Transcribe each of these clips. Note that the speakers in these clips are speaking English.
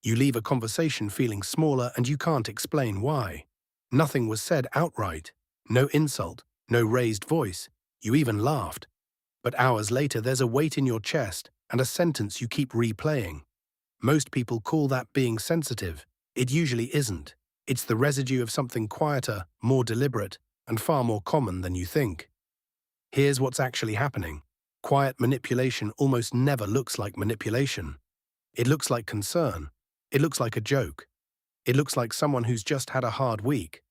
You leave a conversation feeling smaller and you can't explain why. Nothing was said outright. No insult, no raised voice. You even laughed. But hours later there's a weight in your chest and a sentence you keep replaying. Most people call that being sensitive. It usually isn't. It's the residue of something quieter, more deliberate, and far more common than you think. Here's what's actually happening. Quiet manipulation almost never looks like manipulation. It looks like concern. It looks like a joke. It looks like someone who's just had a hard week.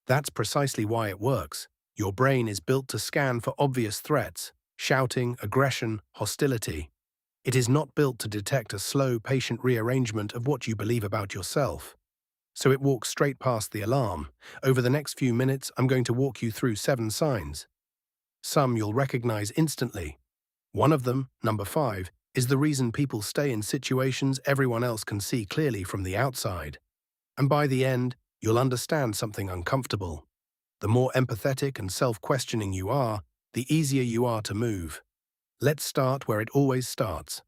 That's precisely why it works. Your brain is built to scan for obvious threats, shouting, aggression, hostility. It is not built to detect a slow, patient rearrangement of what you believe about yourself. So it walks straight past the alarm. Over the next few minutes, I'm going to walk you through 7 signs. Some you'll recognize instantly. One of them, number 5, is the reason people stay in situations everyone else can see clearly from the outside. And by the end, you'll understand something uncomfortable. The more empathetic and self-questioning you are, the easier you are to move. Let's start where it always starts.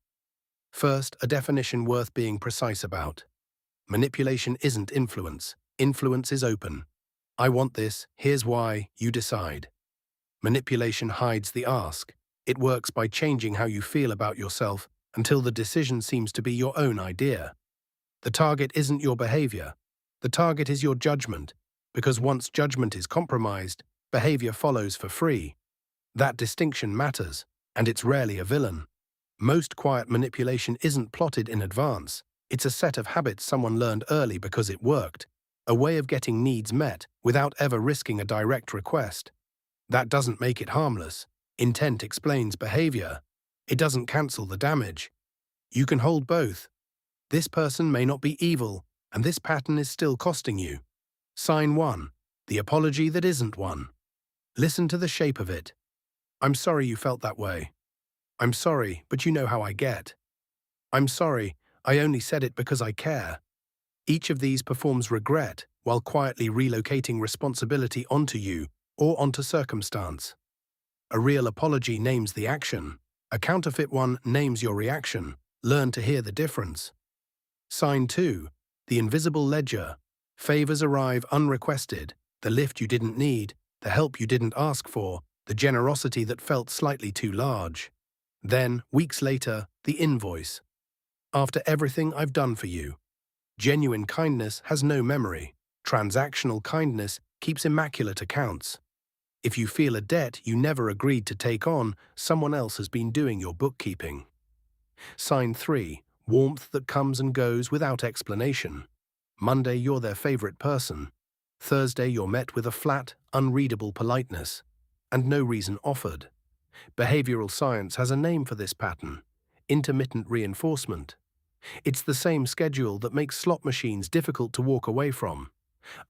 First, a definition worth being precise about. Manipulation isn't influence. Influence is open. I want this, here's why, you decide. Manipulation hides the ask. It works by changing how you feel about yourself until the decision seems to be your own idea. The target isn't your behavior. The target is your judgment, because once judgment is compromised, behavior follows for free. That distinction matters, and it's rarely a villain. Most quiet manipulation isn't plotted in advance. It's a set of habits someone learned early because it worked, a way of getting needs met without ever risking a direct request. That doesn't make it harmless. Intent explains behavior. It doesn't cancel the damage. You can hold both. This person may not be evil, and this pattern is still costing you. Sign 1. The apology that isn't one. Listen to the shape of it. I'm sorry you felt that way. I'm sorry, but you know how I get. I'm sorry, I only said it because I care. Each of these performs regret while quietly relocating responsibility onto you or onto circumstance. A real apology names the action. A counterfeit one names your reaction. Learn to hear the difference. Sign 2. The invisible ledger. Favors arrive unrequested. The lift you didn't need, the help you didn't ask for, the generosity that felt slightly too large. Then, weeks later, the invoice. After everything I've done for you. Genuine kindness has no memory. Transactional kindness keeps immaculate accounts. If you feel a debt you never agreed to take on, someone else has been doing your bookkeeping. Sign 3. Warmth that comes and goes without explanation. Monday you're their favorite person. Thursday you're met with a flat, unreadable politeness. And no reason offered. Behavioral science has a name for this pattern. Intermittent reinforcement. It's the same schedule that makes slot machines difficult to walk away from.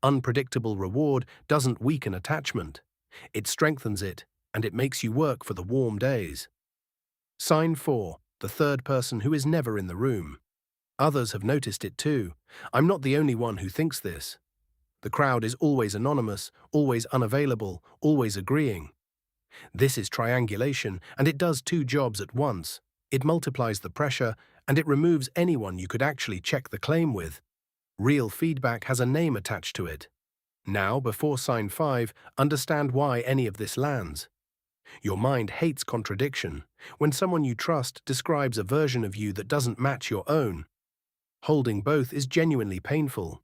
Unpredictable reward doesn't weaken attachment. It strengthens it, and it makes you work for the warm days. Sign 4. The third person who is never in the room. Others have noticed it too. I'm not the only one who thinks this. The crowd is always anonymous, always unavailable, always agreeing. This is triangulation, and it does 2 jobs at once. It multiplies the pressure, and it removes anyone you could actually check the claim with. Real feedback has a name attached to it. Now, before sign 5, understand why any of this lands. Your mind hates contradiction. When someone you trust describes a version of you that doesn't match your own, holding both is genuinely painful.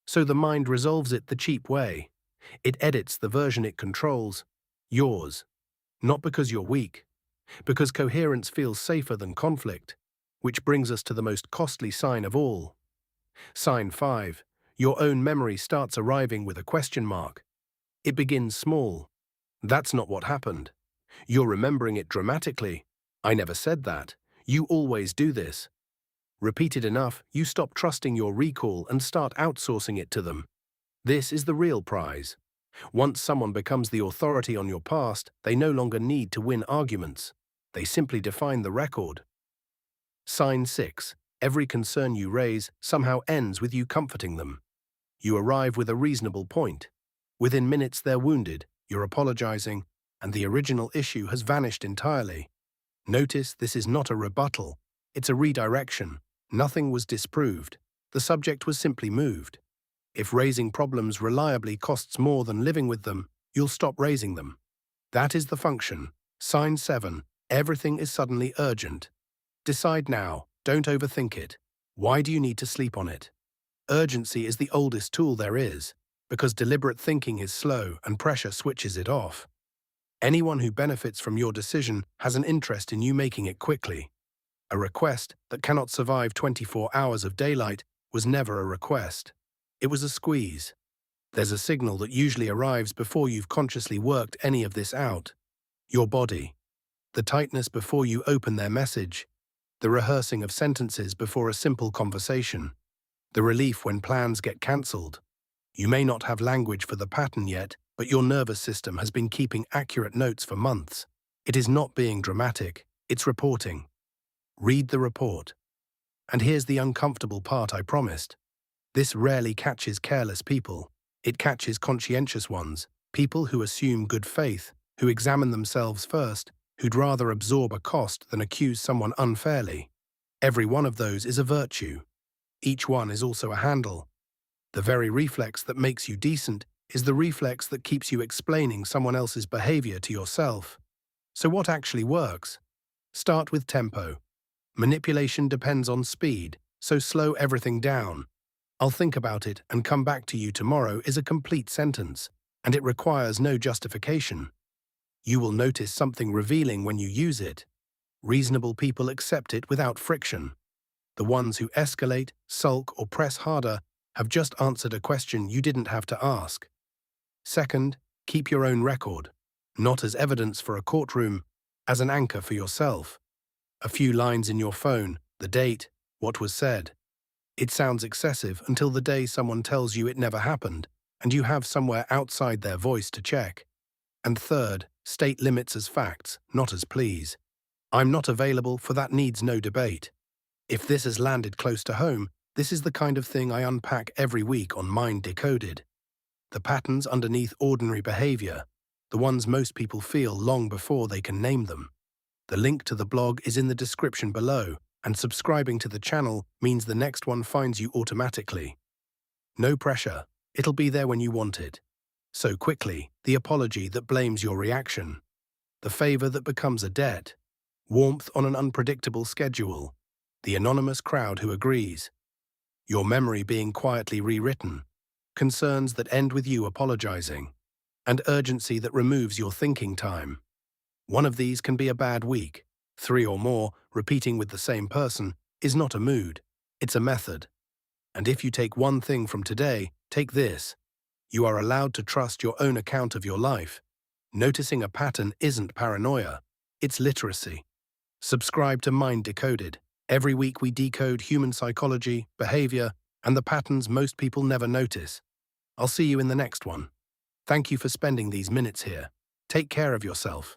So the mind resolves it the cheap way. It edits the version it controls, yours. Not because you're weak, because coherence feels safer than conflict, which brings us to the most costly sign of all. Sign 5. Your own memory starts arriving with a question mark. It begins small. That's not what happened. You're remembering it dramatically. I never said that. You always do this. Repeated enough, you stop trusting your recall and start outsourcing it to them. This is the real prize. Once someone becomes the authority on your past, they no longer need to win arguments. They simply define the record. Sign 6. Every concern you raise somehow ends with you comforting them. You arrive with a reasonable point. Within minutes they're wounded, you're apologizing, and the original issue has vanished entirely. Notice this is not a rebuttal, it's a redirection. Nothing was disproved. The subject was simply moved. If raising problems reliably costs more than living with them, you'll stop raising them. That is the function. Sign 7. Everything is suddenly urgent. Decide now. Don't overthink it. Why do you need to sleep on it? Urgency is the oldest tool there is, because deliberate thinking is slow and pressure switches it off. Anyone who benefits from your decision has an interest in you making it quickly. A request that cannot survive 24 hours of daylight was never a request. It was a squeeze. There's a signal that usually arrives before you've consciously worked any of this out. Your body. The tightness before you open their message. The rehearsing of sentences before a simple conversation. The relief when plans get cancelled. You may not have language for the pattern yet, but your nervous system has been keeping accurate notes for months. It is not being dramatic, it's reporting. Read the report. And here's the uncomfortable part I promised. This rarely catches careless people. It catches conscientious ones, people who assume good faith, who examine themselves first, who'd rather absorb a cost than accuse someone unfairly. Every one of those is a virtue. Each one is also a handle. The very reflex that makes you decent is the reflex that keeps you explaining someone else's behavior to yourself. So what actually works? Start with tempo. Manipulation depends on speed, so slow everything down. I'll think about it and come back to you tomorrow is a complete sentence, and it requires no justification. You will notice something revealing when you use it. Reasonable people accept it without friction. The ones who escalate, sulk, or press harder have just answered a question you didn't have to ask. Second, keep your own record, not as evidence for a courtroom, as an anchor for yourself. A few lines in your phone, the date, what was said. It sounds excessive until the day someone tells you it never happened, and you have somewhere outside their voice to check. And third, state limits as facts, not as pleas. I'm not available, for that needs no debate. If this has landed close to home, this is the kind of thing I unpack every week on Mind Decoded. The patterns underneath ordinary behavior, the ones most people feel long before they can name them. The link to the blog is in the description below, and subscribing to the channel means the next one finds you automatically. No pressure, it'll be there when you want it. So quickly, the apology that blames your reaction. The favour that becomes a debt. Warmth on an unpredictable schedule. The anonymous crowd who agrees. Your memory being quietly rewritten. Concerns that end with you apologizing. And urgency that removes your thinking time. One of these can be a bad week. 3 or more, repeating with the same person, is not a mood, it's a method. And if you take one thing from today, take this. You are allowed to trust your own account of your life. Noticing a pattern isn't paranoia, it's literacy. Subscribe to Mind Decoded. Every week we decode human psychology, behavior, and the patterns most people never notice. I'll see you in the next one. Thank you for spending these minutes here. Take care of yourself.